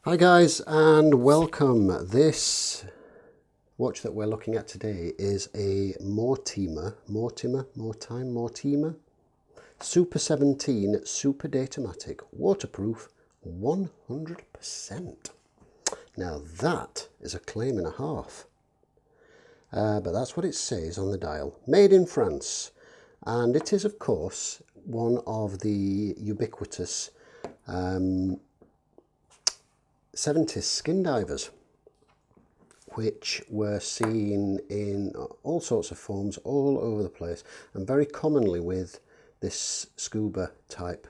Hi guys and welcome. This watch that we're looking at today is a Mortima Super 17 Superdatomatic waterproof 100%. Now that is a claim and a half, but that's what it says on the dial. Made in France, and it is of course one of the ubiquitous 70s skin divers, which were seen in all sorts of forms all over the place, and very commonly with this scuba type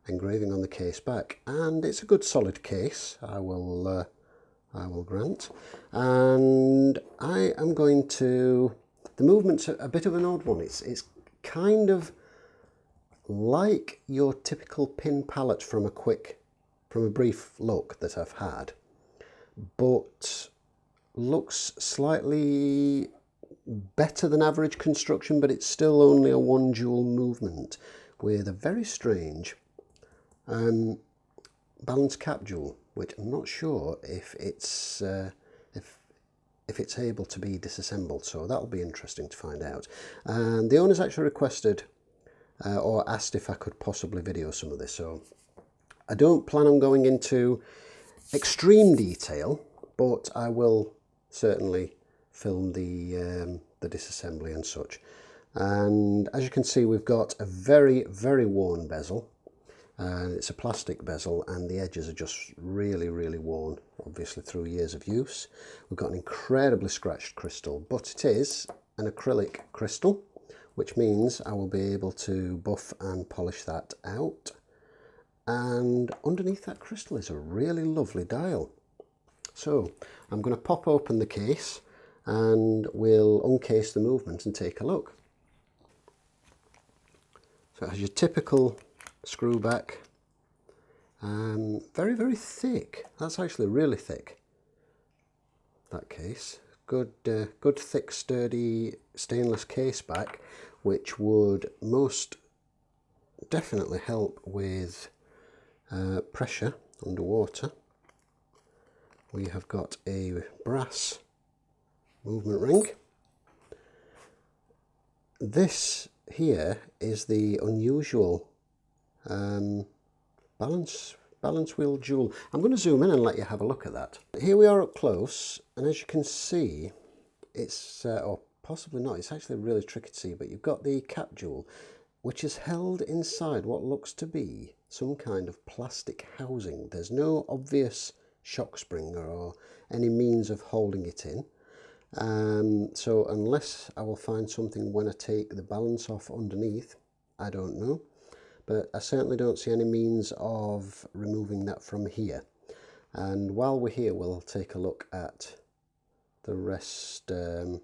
engraving on the case back. And it's a good solid case, I will grant. And I am going to, the movement's a bit of an odd one. It's kind of like your typical pin palette from a brief look that I've had, but looks slightly better than average construction, but it's still only a one jewel movement with a very strange balance cap jewel, which I'm not sure if it's able to be disassembled, so that'll be interesting to find out. And the owners actually requested or asked if I could possibly video some of this, so I don't plan on going into extreme detail, but I will certainly film the disassembly and such. And as you can see, we've got a very, very worn bezel, and it's a plastic bezel, and the edges are just really, really worn, obviously through years of use. We've got an incredibly scratched crystal, but it is an acrylic crystal, which means I will be able to buff and polish that out. And underneath that crystal is a really lovely dial. So I'm going to pop open the case and we'll uncase the movement and take a look. So it has your typical screw back, very, very thick. That's actually really thick, that case. Good thick sturdy stainless case back, which would most definitely help with pressure underwater. We have got a brass movement ring. This here is the unusual balance wheel jewel. I'm going to zoom in and let you have a look at that. Here we are up close, and as you can see, it's or possibly not, it's actually really tricky to see, but you've got the cap jewel, which is held inside what looks to be some kind of plastic housing. There's no obvious shock spring or any means of holding it in. So unless I will find something when I take the balance off underneath, I don't know. But I certainly don't see any means of removing that from here. And while we're here, we'll take a look at the rest of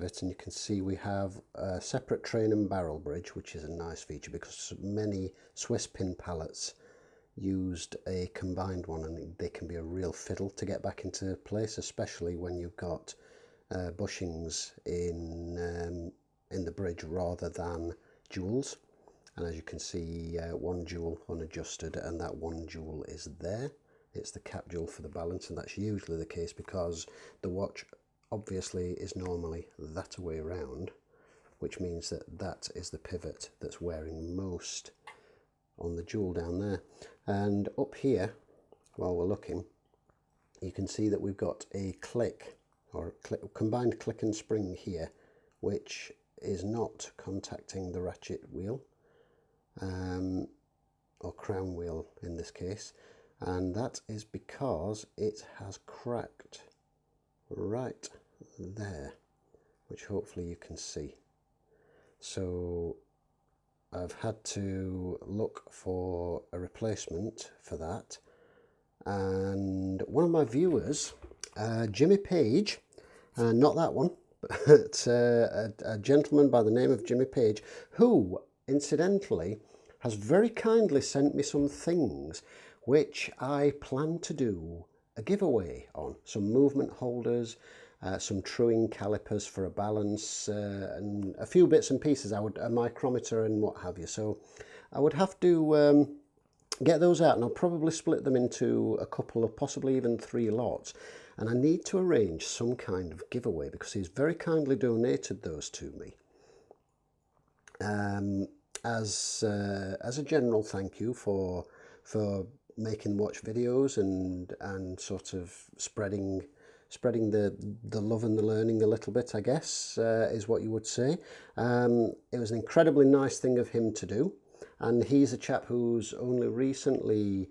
it, and you can see we have a separate train and barrel bridge, which is a nice feature because many Swiss pin palettes used a combined one, and they can be a real fiddle to get back into place, especially when you've got bushings in the bridge rather than jewels. And as you can see, one jewel unadjusted, and that one jewel is there. It's the cap jewel for the balance, and that's usually the case because the watch obviously is normally that way around, which means that that is the pivot that's wearing most on the jewel down there. And up here, while we're looking, you can see that we've got a combined click and spring here, which is not contacting the ratchet wheel or crown wheel in this case, and that is because it has cracked right there, which hopefully you can see. So I've had to look for a replacement for that, and one of my viewers, Jimmy Page, not that one, but a gentleman by the name of Jimmy Page, who incidentally has very kindly sent me some things which I plan to do a giveaway on. Some movement holders, some truing calipers for a balance, and a few bits and pieces. A micrometer and what have you. So I would have to get those out, and I'll probably split them into a couple of, possibly even 3 lots. And I need to arrange some kind of giveaway because he's very kindly donated those to me. As a general thank you for making watch videos and sort of spreading the love and the learning a little bit, I guess, is what you would say. It was an incredibly nice thing of him to do, and he's a chap who's only recently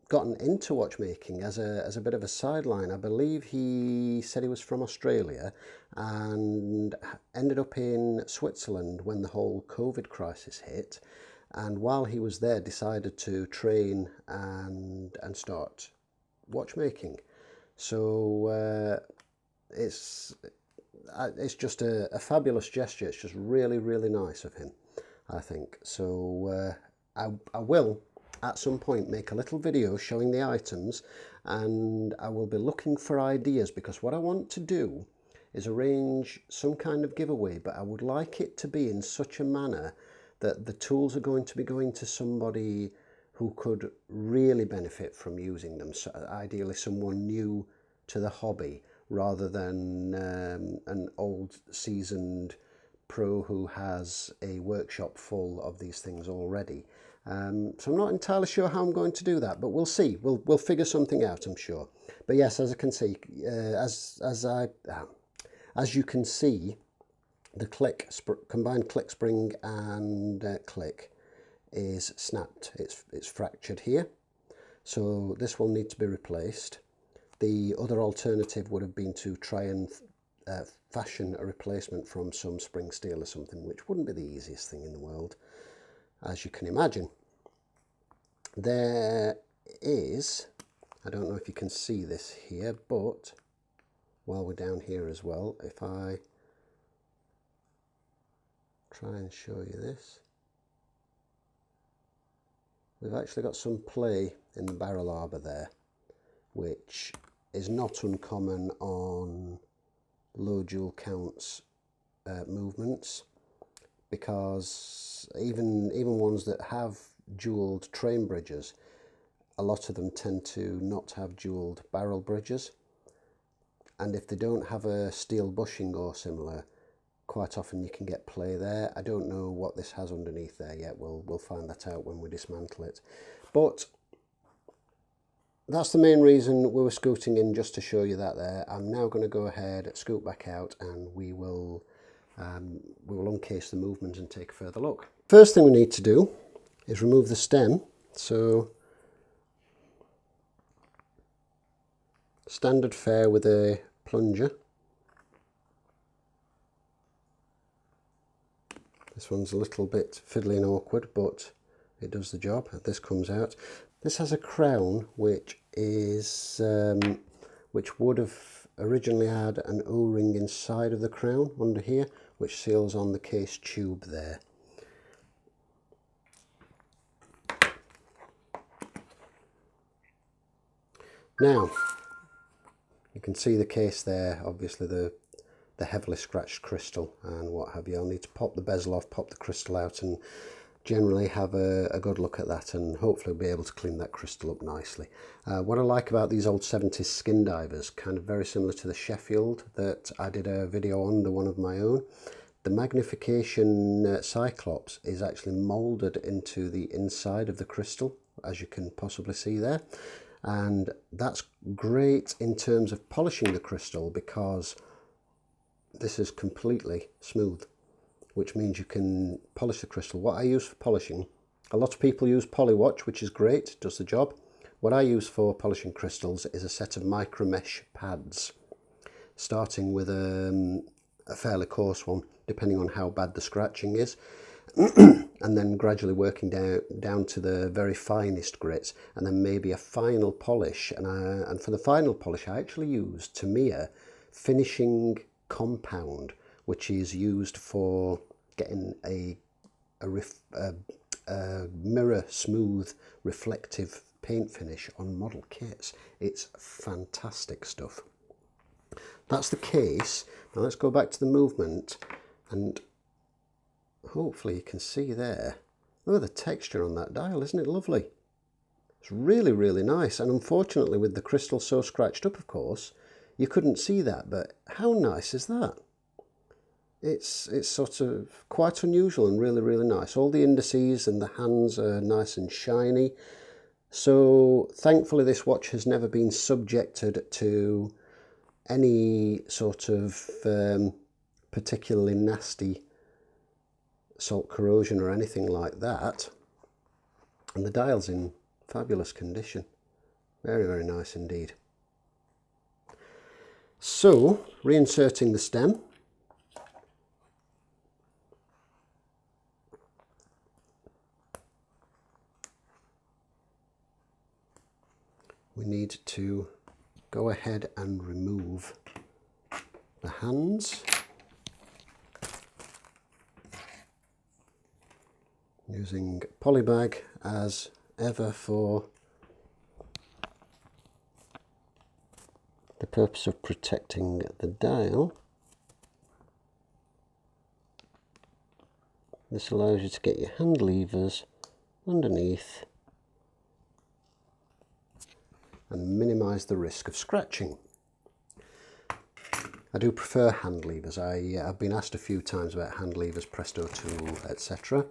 gotten into watchmaking as a bit of a sideline. I believe he said he was from Australia and ended up in Switzerland when the whole COVID crisis hit, and while he was there decided to train and start watchmaking. So it's just a fabulous gesture. It's just really, really nice of him, I think. So I will at some point make a little video showing the items, and I will be looking for ideas, because what I want to do is arrange some kind of giveaway, but I would like it to be in such a manner that the tools are going to be going to somebody who could really benefit from using them. So ideally someone new to the hobby, rather than an old seasoned pro who has a workshop full of these things already. So I'm not entirely sure how I'm going to do that, but we'll see. We'll figure something out, I'm sure. But yes, as I can see, as you can see, the combined click spring and click is snapped. It's fractured here, so this will need to be replaced. The other alternative would have been to try and fashion a replacement from some spring steel or something, which wouldn't be the easiest thing in the world, as you can imagine. There is, I don't know if you can see this here, but while we're down here as well, if I try and show you this, we've actually got some play in the barrel arbor there, which is not uncommon on low jewel counts movements, because even ones that have jeweled train bridges, a lot of them tend to not have jeweled barrel bridges, and if they don't have a steel bushing or similar, quite often you can get play there. I don't know what this has underneath there yet. We'll find that out when we dismantle it. But that's the main reason we were scooting in, just to show you that there. I'm now going to go ahead, scoot back out, and we will uncase the movement and take a further look. First thing we need to do is remove the stem. So standard fare with a plunger. This one's a little bit fiddly and awkward, but it does the job. This comes out. This has a crown which is which would have originally had an O-ring inside of the crown under here, which seals on the case tube there. Now you can see the case there, obviously the heavily scratched crystal and what have you. I'll need to pop the bezel off, pop the crystal out, and generally have a good look at that, and hopefully be able to clean that crystal up nicely. What I like about these old 70s skin divers, kind of very similar to the Sheffield that I did a video on, the one of my own, the magnification cyclops is actually moulded into the inside of the crystal, as you can possibly see there. And that's great in terms of polishing the crystal, because this is completely smooth, which means you can polish the crystal. What I use for polishing, a lot of people use Polywatch, which is great, does the job. What I use for polishing crystals is a set of micro mesh pads, starting with a fairly coarse one, depending on how bad the scratching is, and then gradually working down to the very finest grits, and then maybe a final polish. And for the final polish, I actually use Tamiya finishing compound, which is used for getting a mirror smooth reflective paint finish on model kits. It's fantastic stuff. That's the case. Now let's go back to the movement, and hopefully you can see there Oh, the texture on that dial, isn't it lovely? It's really, really nice. And unfortunately, with the crystal so scratched up, of course, you couldn't see that. But how nice is that? It's sort of quite unusual and really, really nice. All the indices and the hands are nice and shiny. So thankfully, this watch has never been subjected to any sort of particularly nasty salt corrosion or anything like that. And the dial's in fabulous condition. Very, very nice indeed. So, reinserting the stem. We need to go ahead and remove the hands. Using polybag as ever for the purpose of protecting the dial. This allows you to get your hand levers underneath and minimise the risk of scratching. I do prefer hand levers. I've been asked a few times about hand levers, Presto tool, etc.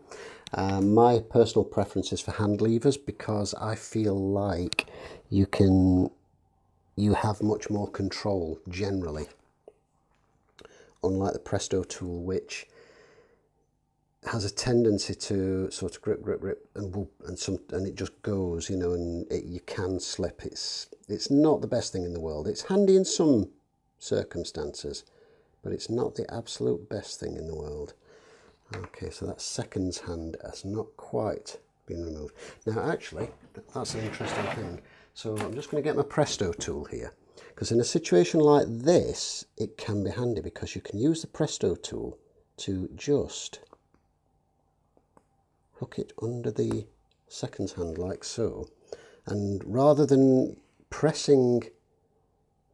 My personal preference is for hand levers because I feel like you have much more control generally, unlike the Presto tool, which has a tendency to sort of grip, and whoop, and it just goes, you know, and you can slip. It's not the best thing in the world. It's handy in some circumstances, but it's not the absolute best thing in the world. Okay, so that seconds hand has not quite been removed. Now actually, that's an interesting thing. So I'm just going to get my Presto tool here, because in a situation like this it can be handy, because you can use the Presto tool to just hook it under the seconds hand like so, and rather than pressing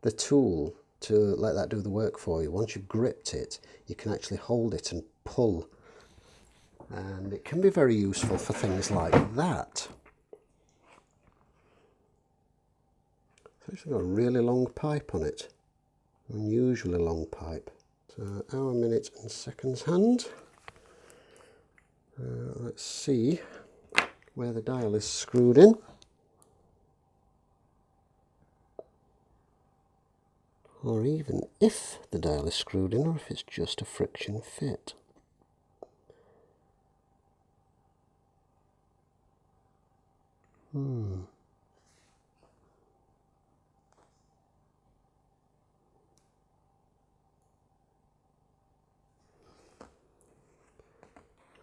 the tool to let that do the work for you, once you've gripped it, you can actually hold it and pull, and it can be very useful for things like that. It's actually got a really long pipe on it, unusually long pipe. So hour, minute and seconds hand. Let's see where the dial is screwed in. Or even if the dial is screwed in, or if it's just a friction fit.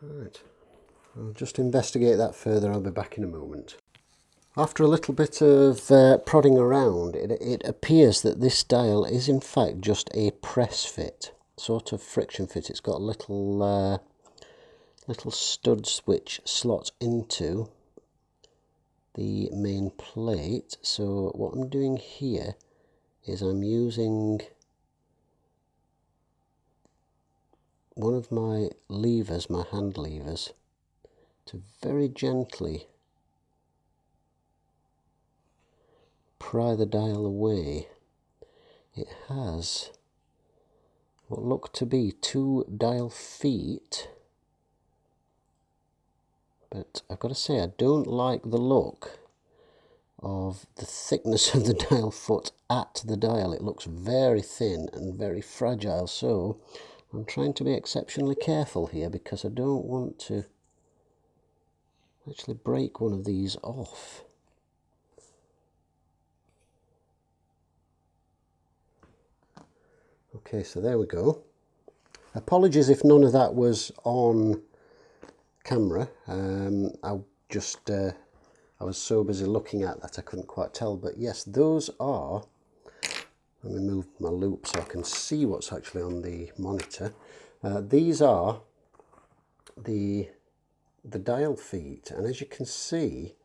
Right, I'll just investigate that further. I'll be back in a moment. After a little bit of prodding around, it appears that this dial is in fact just a press fit, sort of friction fit. It's got little studs which slot into the main plate. So what I'm doing here is I'm using one of my levers, my hand levers, to very gently pry the dial away. It has what look to be 2 dial feet, but I've got to say I don't like the look of the thickness of the dial foot at the dial. It looks very thin and very fragile, so I'm trying to be exceptionally careful here because I don't want to actually break one of these off. Okay, so there we go. Apologies if none of that was on camera. I was so busy looking at that I couldn't quite tell, but yes, those are, let me move my loop so I can see what's actually on the monitor. These are the dial feet, and as you can see,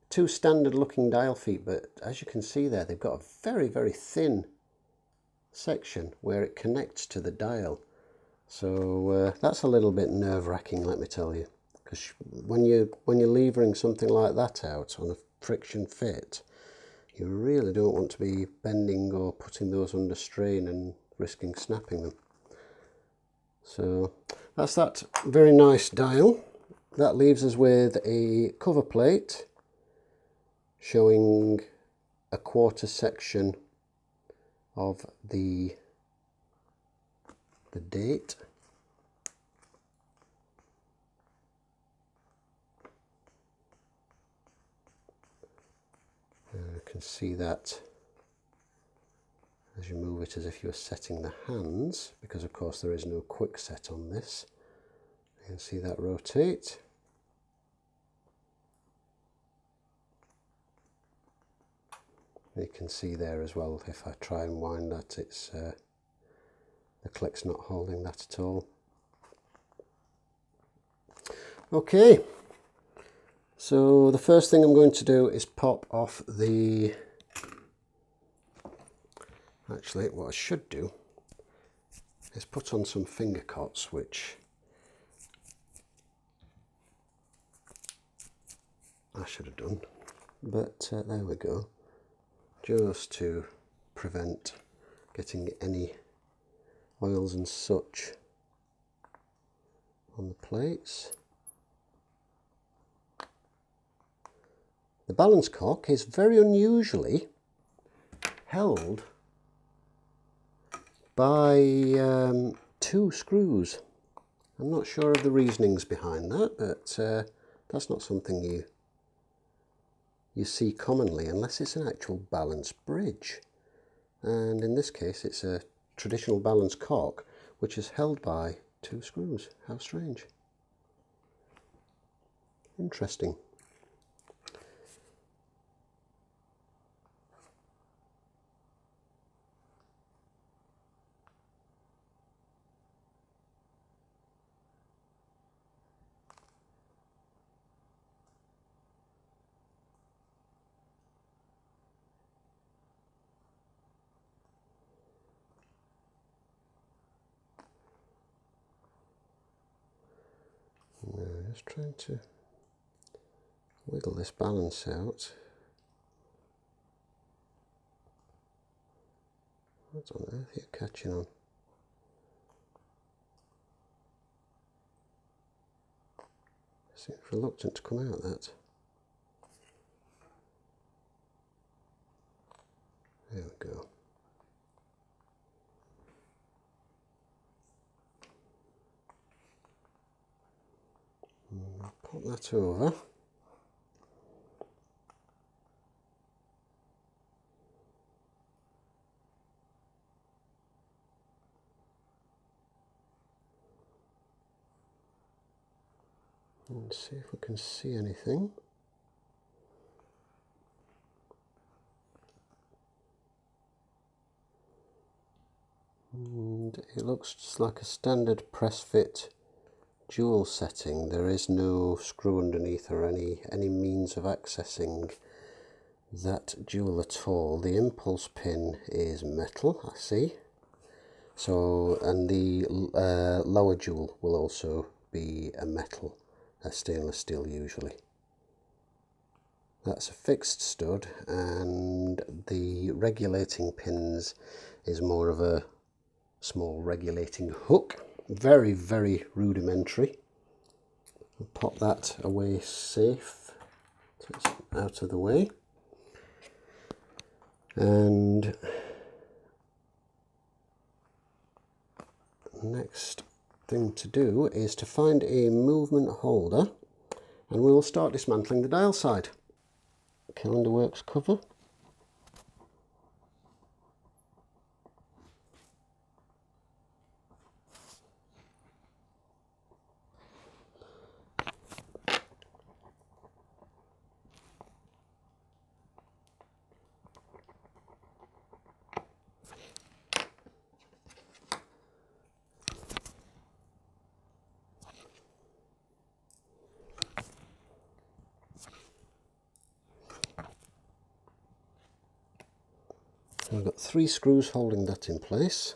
2 standard looking dial feet, but as you can see there, they've got a very, very thin section where it connects to the dial. So that's a little bit nerve-wracking, let me tell you, because when you're levering something like that out on a friction fit, you really don't want to be bending or putting those under strain and risking snapping them. So that's that very nice dial. That leaves us with a cover plate showing a quarter section of the date. You can see that as you move it as if you were setting the hands, because of course there is no quick set on this. You can see that rotate. You can see there as well, if I try and wind that, it's the click's not holding that at all. Okay, so the first thing I'm going to do is pop off the, actually what I should do is put on some finger cots, which I should have done, but there we go, just to prevent getting any oils and such on the plates. The balance cock is very unusually held by 2 screws. I'm not sure of the reasonings behind that, but that's not something you see commonly unless it's an actual balance bridge. And in this case it's a traditional balance cock which is held by 2 screws. How strange. Interesting. Just trying to wiggle this balance out. What on earth are you catching on? Seems reluctant to come out, that. There we go. Pop that over. And see if we can see anything. And it looks just like a standard press fit jewel setting. There is no screw underneath or any means of accessing that jewel at all. The impulse pin is metal, I see. So, and the lower jewel will also be a metal, a stainless steel usually. That's a fixed stud, and the regulating pins is more of a small regulating hook. Very, very rudimentary. I'll pop that away safe, so it's out of the way. And next thing to do is to find a movement holder, and we will start dismantling the dial side. Calendar Works cover. I've got 3 screws holding that in place.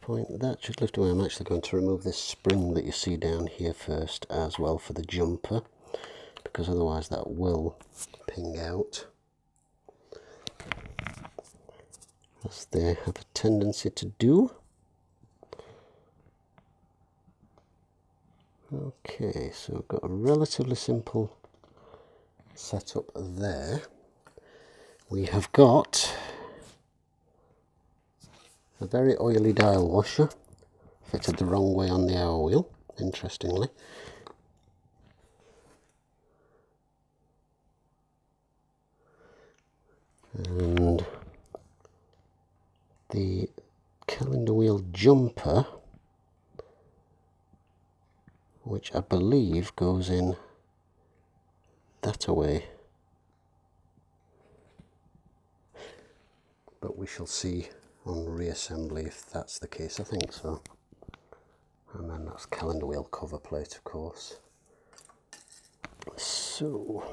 point that should lift away. I'm actually going to remove this spring that you see down here first as well for the jumper, because otherwise that will ping out, as they have a tendency to do. Okay, so I've got a relatively simple setup there. We have got a very oily dial washer, fitted the wrong way on the hour wheel, interestingly. And the calendar wheel jumper, which I believe goes in that away. But we shall see on reassembly if that's the case. I think so. And then that's calendar wheel cover plate, of course. So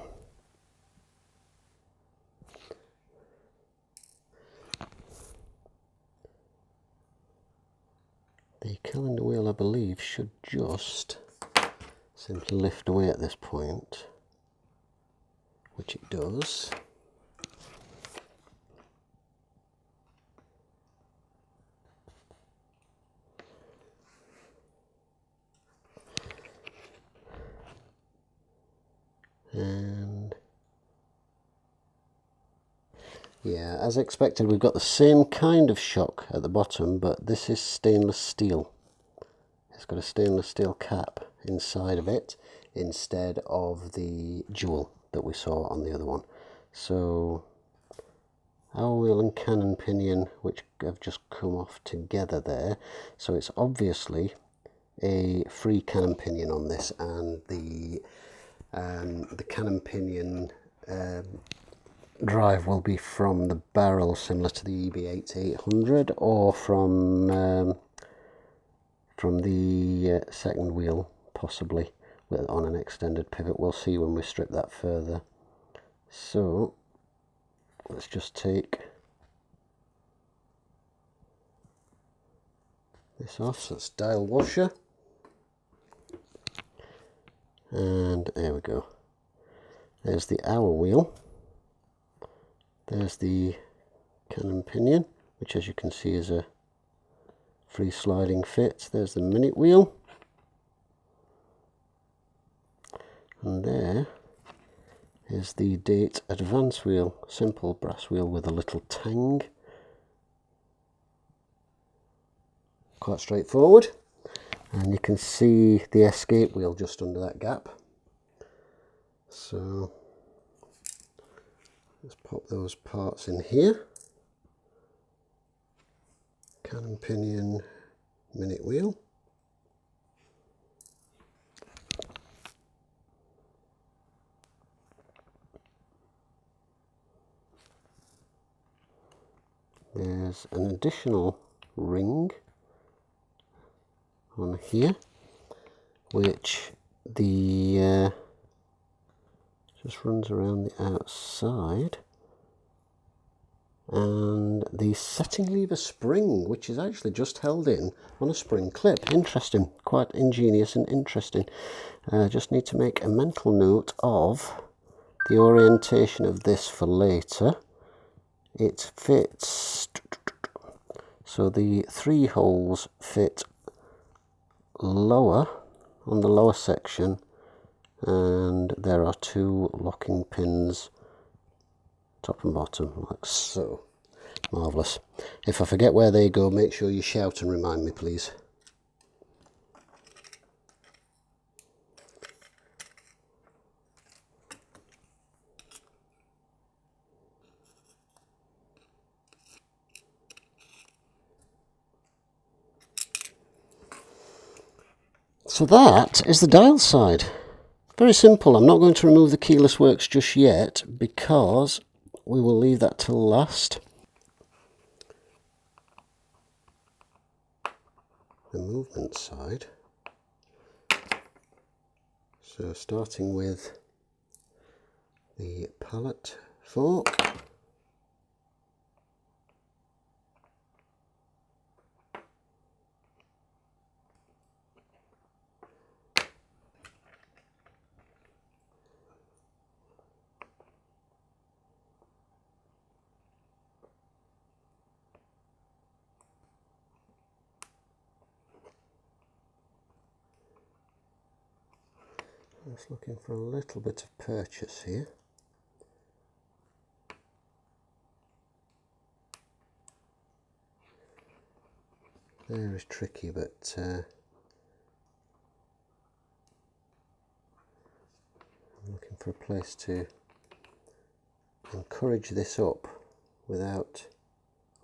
the calendar wheel, I believe, should just simply lift away at this point, which it does. And yeah, as expected, we've got the same kind of shock at the bottom, but this is stainless steel. It's got a stainless steel cap inside of it instead of the jewel that we saw on the other one. So hour wheel and cannon pinion, which have just come off together there, so it's obviously a free cannon pinion on this, and the cannon pinion drive will be from the barrel, similar to the EB8800, or from the second wheel, possibly on an extended pivot. We'll see when we strip that further. So let's just take this off. So it's dial washer, and there we go. There's the hour wheel. There's the cannon pinion, which, as you can see, is a free sliding fit. There's the minute wheel, and there is the date advance wheel, simple brass wheel with a little tang. Quite straightforward. And you can see the escape wheel just under that gap. So let's pop those parts in here. Cannon pinion, minute wheel. There's an additional ring on here, which the just runs around the outside, and the setting lever spring, which is actually just held in on a spring clip. Interesting, quite ingenious and interesting. Just need to make a mental note of the orientation of this for later. It fits, so the 3 holes fit lower on the lower section, and there are 2 locking pins top and bottom, like so. Marvellous. If I forget where they go, make sure you shout and remind me, please. So that is the dial side. Very simple. I'm not going to remove the keyless works just yet, because we will leave that till last. The movement side. So starting with the pallet fork. Just looking for a little bit of purchase here. There is tricky, but I'm looking for a place to encourage this up without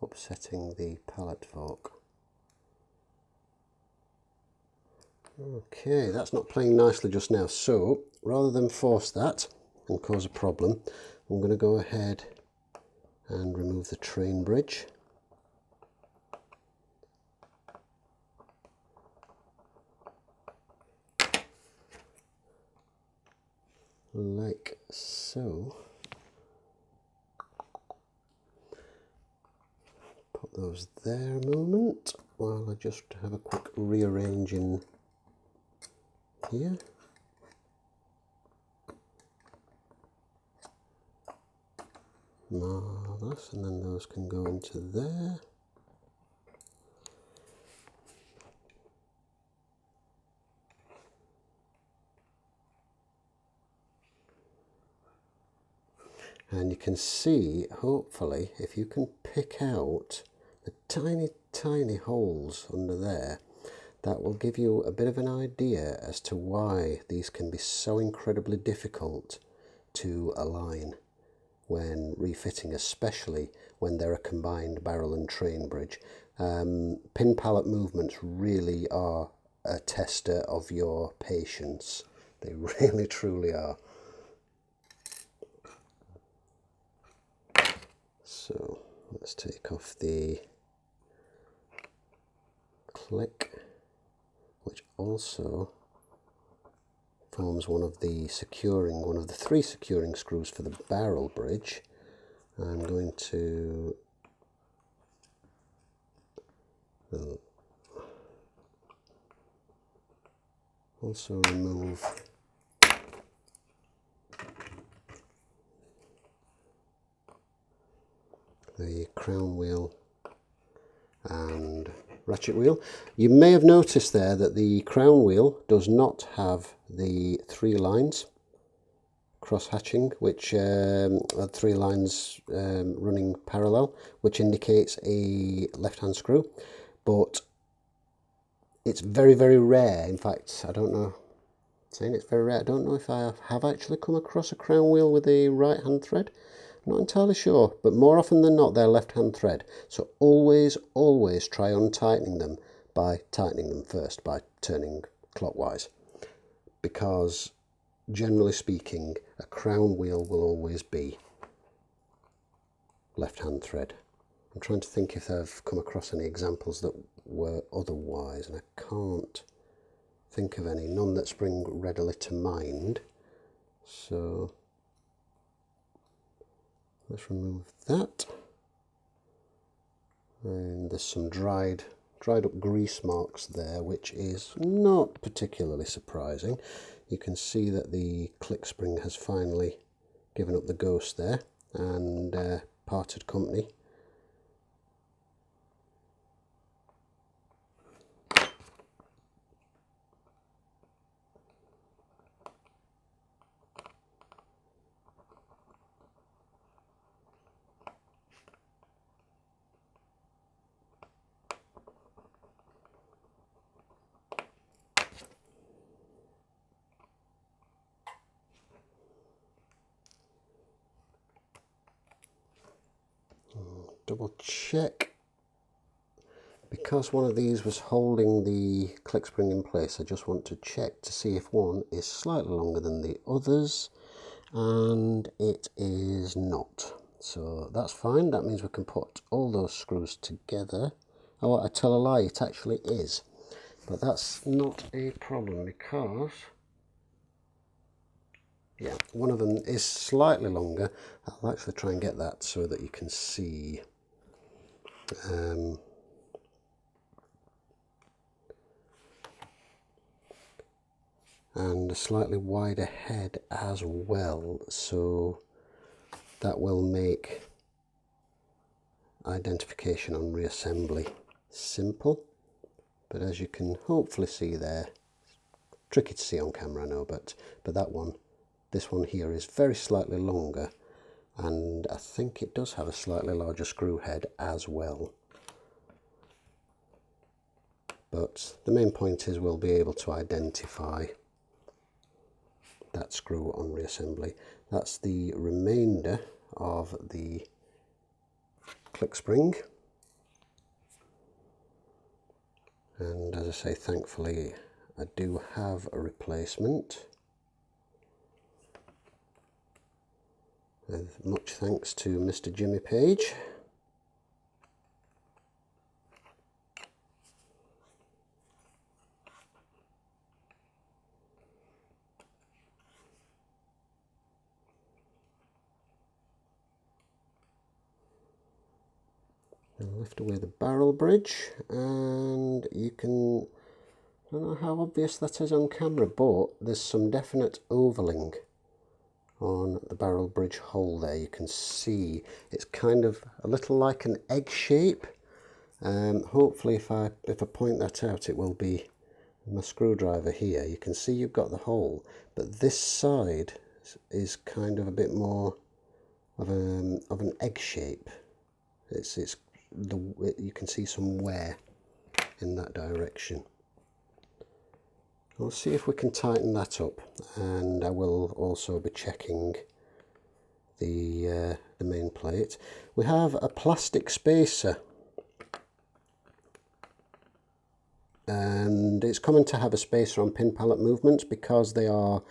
upsetting the palette fork. Okay, that's not playing nicely just now, so rather than force that and cause a problem, I'm going to go ahead and remove the train bridge. Like so. Put those there a moment while I just have a quick rearranging here. Marvellous, and then those can go into there. And you can see, hopefully, if you can pick out the tiny holes under there, that will give you a bit of an idea as to why these can be so incredibly difficult to align when refitting, especially when they're a combined barrel and train bridge. Pin pallet movements really are a tester of your patience. They really truly are. So let's take off the click, which also forms one of the three securing screws for the barrel bridge. I'm going to also remove the crown wheel and ratchet wheel. You may have noticed there that the crown wheel does not have the 3 lines cross hatching, which are 3 lines running parallel, which indicates a left-hand screw, but it's very, very rare. In fact, I don't know, saying it's very rare, I don't know if I have actually come across a crown wheel with a right-hand thread. I'm not entirely sure, but more often than not they're left-hand thread. So always try untightening them by tightening them first, by turning clockwise, because generally speaking a crown wheel will always be left-hand thread. I'm trying to think if I've come across any examples that were otherwise, and I can't think of any, none that spring readily to mind. So let's remove that. And there's some dried up grease marks there, which is not particularly surprising. You can see that the click spring has finally given up the ghost there and parted company. Double check, because one of these was holding the click spring in place. I just want to check to see if one is slightly longer than the others, and it is not. So that's fine. That means we can put all those screws together. Oh, I tell a lie, it actually is, but that's not a problem, because yeah, one of them is slightly longer. I'll actually try and get that so that you can see. And a slightly wider head as well, so that will make identification on reassembly simple. But as you can hopefully see there, Tricky to see on camera, I know, but that one, this one here is very slightly longer, and I think it does have a slightly larger screw head as well. But the main point is we'll be able to identify that screw on reassembly. That's the remainder of the click spring. And as I say, thankfully I do have a replacement. With much thanks to Mr. Jimmy Page. And lift away the barrel bridge, and you can, I don't know how obvious that is on camera, but there's some definite ovaling on the barrel bridge hole there. You can see it's kind of a little like an egg shape. Hopefully if I point that out, it will be my screwdriver here. You can see you've got the hole, but this side is kind of a bit more of an egg shape. You can see some wear in that direction. We'll see if we can tighten that up, and I will also be checking the main plate. We have a plastic spacer, and it's common to have a spacer on pin pallet movements because they are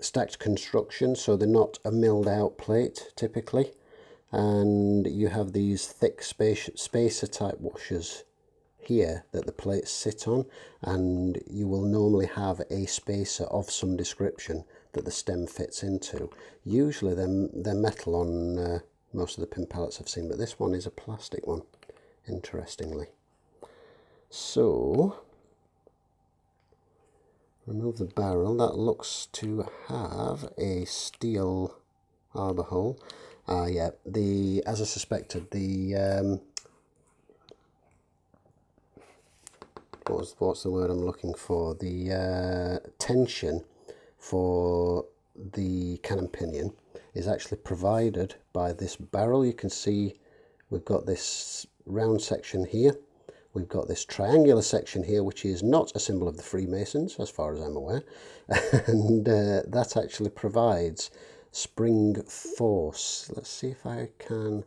stacked construction, so they're not a milled out plate typically. And you have these thick spacer type washers here that the plates sit on, and you will normally have a spacer of some description that the stem fits into. Usually they're metal on most of the pin pallets I've seen, but this one is a plastic one, interestingly. So remove the barrel. That looks to have a steel arbor hole. Yeah, as I suspected, what's the word I'm looking for? The tension for the cannon pinion is actually provided by this barrel. You can see we've got this round section here. We've got this triangular section here, which is not a symbol of the Freemasons, as far as I'm aware. And that actually provides spring force. Let's see if I can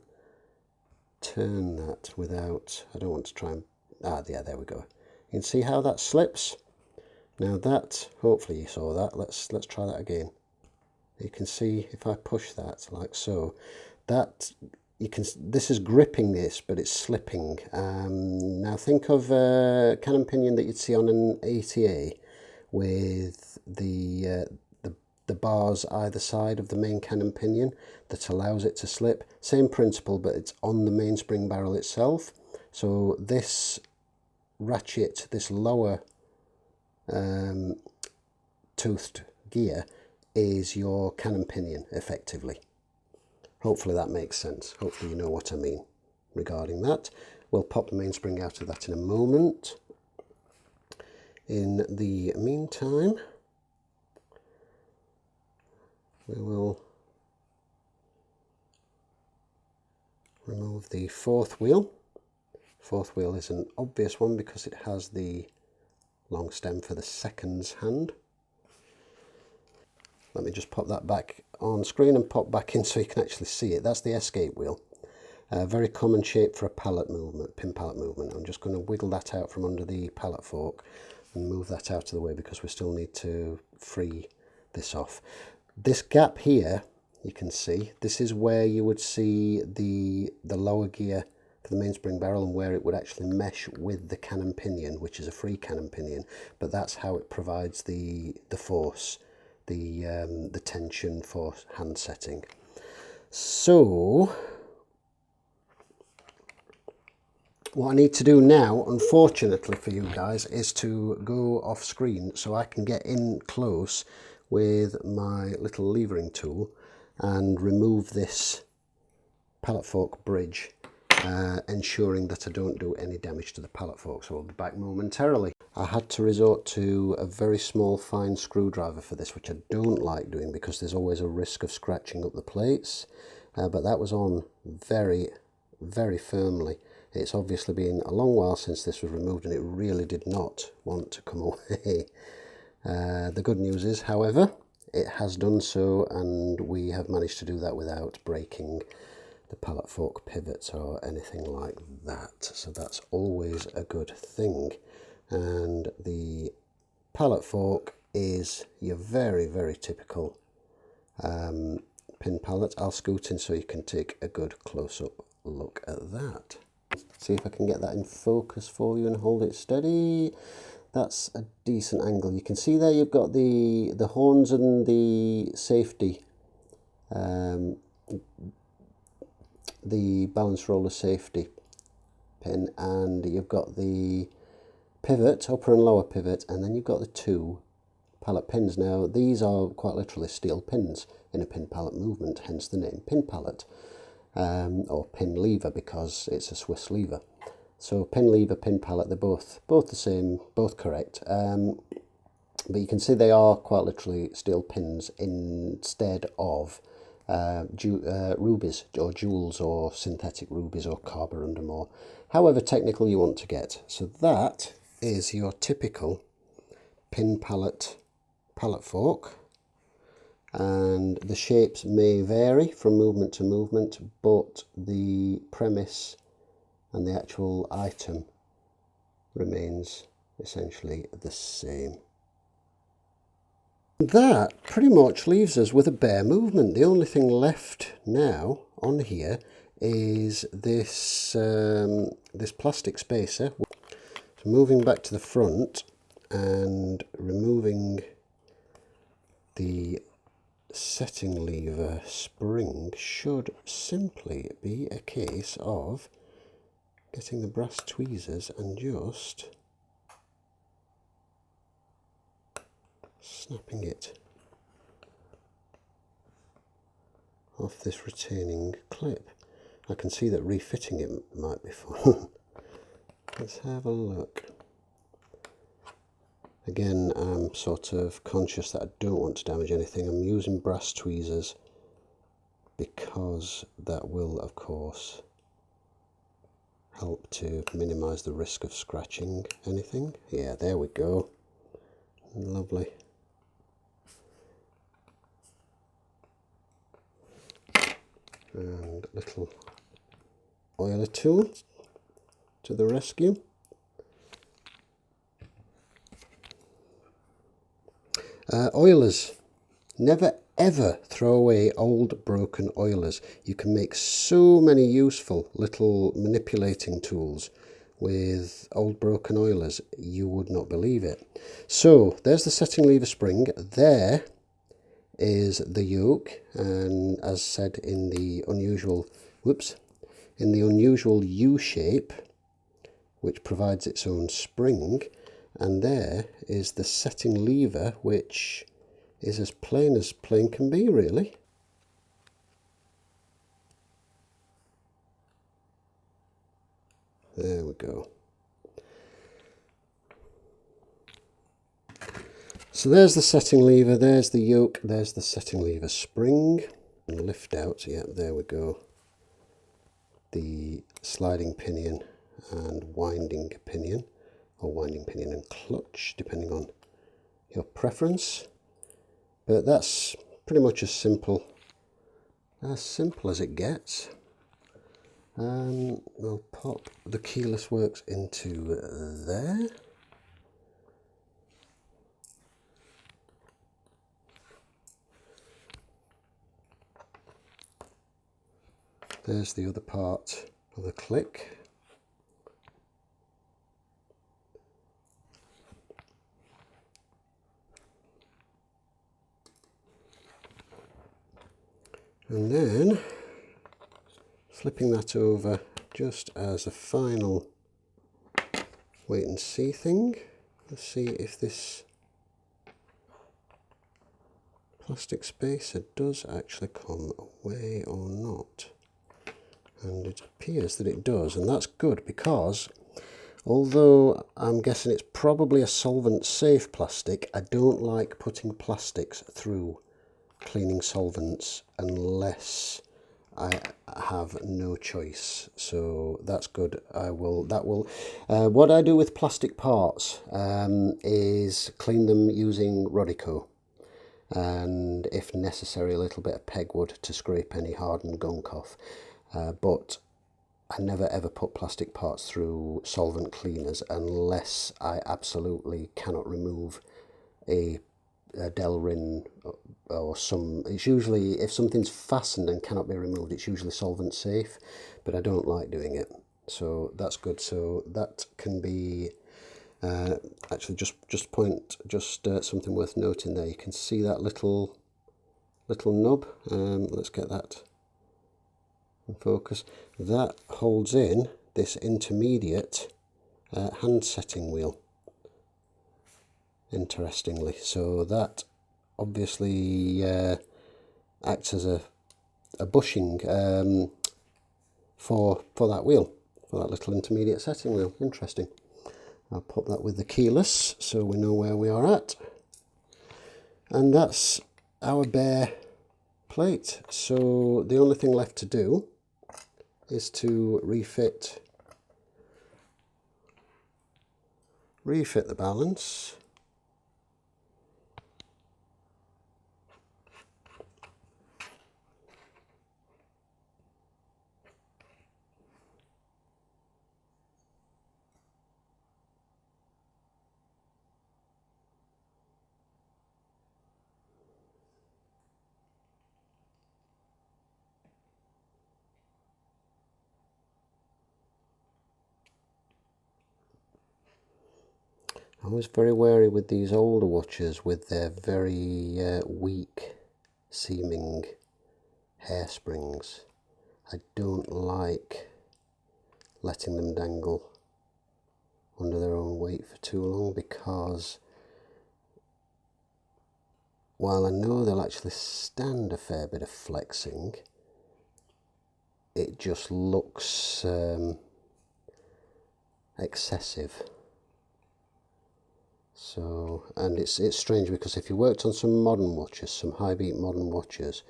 turn that without, I don't want to try and, yeah, there we go. You can see how that slips. Now that, hopefully you saw that, let's try that again. You can see if I push that like so, that you can, this is gripping this, but it's slipping. Now think of a cannon pinion that you'd see on an ATA with the bars either side of the main cannon pinion that allows it to slip. Same principle, but it's on the mainspring barrel itself. So this ratchet, this lower toothed gear, is your cannon pinion effectively. Hopefully that makes sense. Hopefully you know what I mean regarding that. We'll pop the mainspring out of that in a moment. In the meantime, we will remove the fourth wheel. Fourth wheel is an obvious one because it has the long stem for the seconds hand. Let me just pop that back on screen and pop back in so you can actually see it. That's the escape wheel. Very common shape for a pallet movement, pin pallet movement. I'm just going to wiggle that out from under the pallet fork and move that out of the way because we still need to free this off. This gap here, you can see, this is where you would see the lower gear for the mainspring barrel and where it would actually mesh with the cannon pinion, which is a free cannon pinion, but that's how it provides the force, the tension for hand setting. So what I need to do now, unfortunately for you guys, is to go off screen so I can get in close with my little levering tool and remove this pallet fork bridge, ensuring that I don't do any damage to the pallet fork. So I'll be back momentarily. I had to resort to a very small fine screwdriver for this, which I don't like doing because there's always a risk of scratching up the plates, but that was on very, very firmly. It's obviously been a long while since this was removed and it really did not want to come away. The good news is, however, it has done so, and we have managed to do that without breaking the pallet fork pivots or anything like that. So that's always a good thing. And the pallet fork is your very, very typical pin pallet. I'll scoot in so you can take a good close-up look at that. See if I can get that in focus for you and hold it steady. That's a decent angle. You can see there you've got the horns and the safety, the balance roller safety pin, and you've got the pivot, upper and lower pivot, and then you've got the two pallet pins. Now these are quite literally steel pins in a pin pallet movement, hence the name pin pallet, or pin lever because it's a Swiss lever. So pin lever, pin pallet, they're both the same, both correct. But you can see they are quite literally steel pins instead of rubies or jewels or synthetic rubies or carborundum or however technical you want to get. So that is your typical pin pallet fork, and the shapes may vary from movement to movement, but the premise and the actual item remains essentially the same. That pretty much leaves us with a bare movement. The only thing left now on here is this this plastic spacer. So moving back to the front and removing the setting lever spring should simply be a case of getting the brass tweezers and just snapping it off this retaining clip. I can see that refitting it might be fun. Let's have a look. Again, I'm sort of conscious that I don't want to damage anything. I'm using brass tweezers because that will, of course, help to minimize the risk of scratching anything. Yeah, there we go. Lovely. And little oiler tool to the rescue. Oilers. Never ever throw away old broken oilers. You can make so many useful little manipulating tools with old broken oilers, you would not believe it. So there's the setting lever spring. There is the yoke, and as said in the unusual U shape, which provides its own spring, and there is the setting lever, which is as plain can be, really. There we go. So there's the setting lever, there's the yoke, there's the setting lever spring. And lift out, yeah, there we go. The sliding pinion and winding pinion, or winding pinion and clutch, depending on your preference. But that's pretty much as simple as it gets. We'll pop the keyless works into there. There's the other part of the click. And then flipping that over just as a final wait and see thing. Let's see if this plastic spacer does actually come away or not. And it appears that it does, and that's good because Although I'm guessing it's probably a solvent safe plastic, I don't like putting plastics through cleaning solvents unless I have no choice. So that's good. What I do with plastic parts is clean them using Rodico, and if necessary a little bit of pegwood to scrape any hardened gunk off. But I never ever put plastic parts through solvent cleaners unless I absolutely cannot remove a Delrin or some. It's usually, if something's fastened and cannot be removed, it's usually solvent safe, but I don't like doing it. So that's good. So that can be actually just something worth noting there. You can see that little nub. Let's get that in focus. That holds in this intermediate hand setting wheel, interestingly. So that obviously acts as a bushing for that wheel, for that little intermediate setting wheel. Interesting. I'll pop that with the keyless so we know where we are at. And that's our bare plate. So the only thing left to do is to refit the balance. I was very wary with these older watches with their very weak seeming hairsprings. I don't like letting them dangle under their own weight for too long, because while I know they'll actually stand a fair bit of flexing, it just looks excessive. So, and it's strange because if you worked on some modern watches, some high beat modern watches,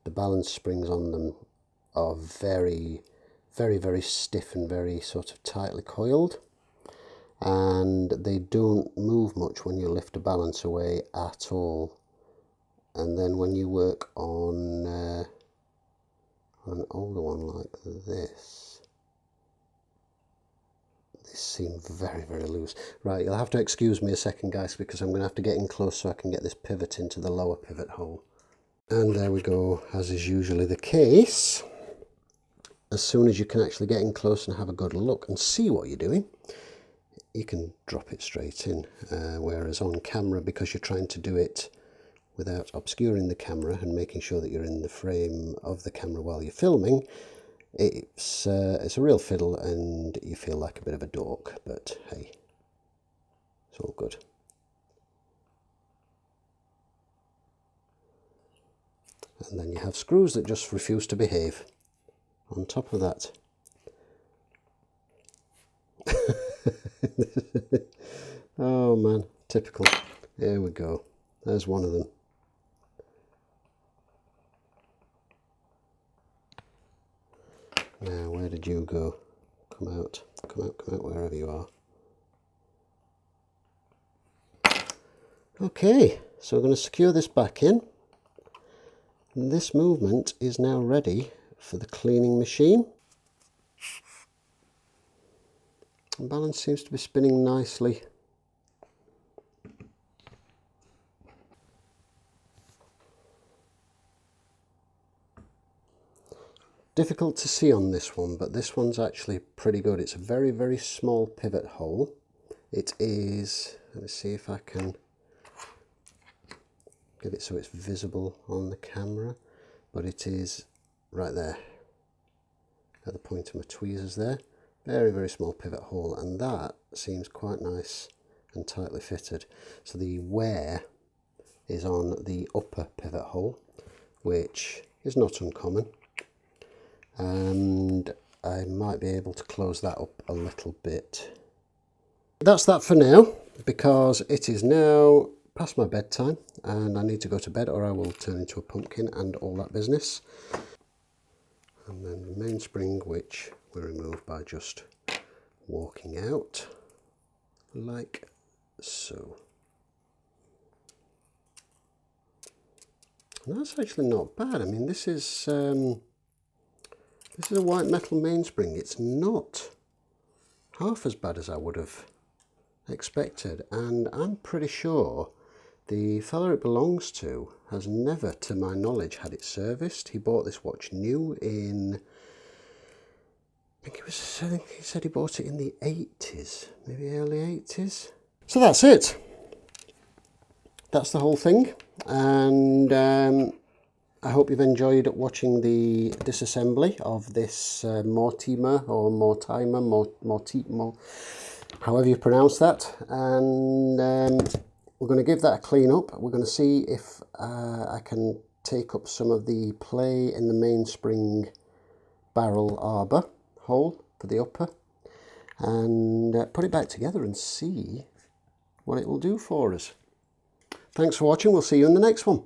the balance springs on them are very, very, very stiff and very sort of tightly coiled, and they don't move much when you lift a balance away at all. And then when you work on an older one like this, they seem very, very loose. Right, you'll have to excuse me a second, guys, because I'm going to have to get in close so I can get this pivot into the lower pivot hole. And there we go, as is usually the case. As soon as you can actually get in close and have a good look and see what you're doing, you can drop it straight in. Whereas on camera, because you're trying to do it without obscuring the camera and making sure that you're in the frame of the camera while you're filming, it's a real fiddle and you feel like a bit of a dork, but hey, it's all good. And then you have screws that just refuse to behave on top of that. Oh man, typical. There we go. There's one of them. Now, where did you go? Come out, wherever you are. Okay, so we're going to secure this back in. And this movement is now ready for the cleaning machine. The balance seems to be spinning nicely. Difficult to see on this one, but this one's actually pretty good. It's a very, very small pivot hole. It is, let me see if I can get it so it's visible on the camera, but it is right there at the point of my tweezers there. Very, very small pivot hole, and that seems quite nice and tightly fitted. So the wear is on the upper pivot hole, which is not uncommon. And I might be able to close that up a little bit that's that for now, because it is now past my bedtime and I need to go to bed or I will turn into a pumpkin and all that business. And then the mainspring, which we remove by just walking out like so. And that's actually not bad. I mean, this is a white metal mainspring. It's not half as bad as I would have expected, and I'm pretty sure the fella it belongs to has never, to my knowledge, had it serviced. He bought this watch new in, I think he said he bought it in the 80s, maybe early 80s. So that's it. That's the whole thing, and I hope you've enjoyed watching the disassembly of this Mortima or Mortima, however you pronounce that. And we're going to give that a clean up. We're going to see if I can take up some of the play in the mainspring barrel arbor hole for the upper and put it back together and see what it will do for us. Thanks for watching. We'll see you in the next one.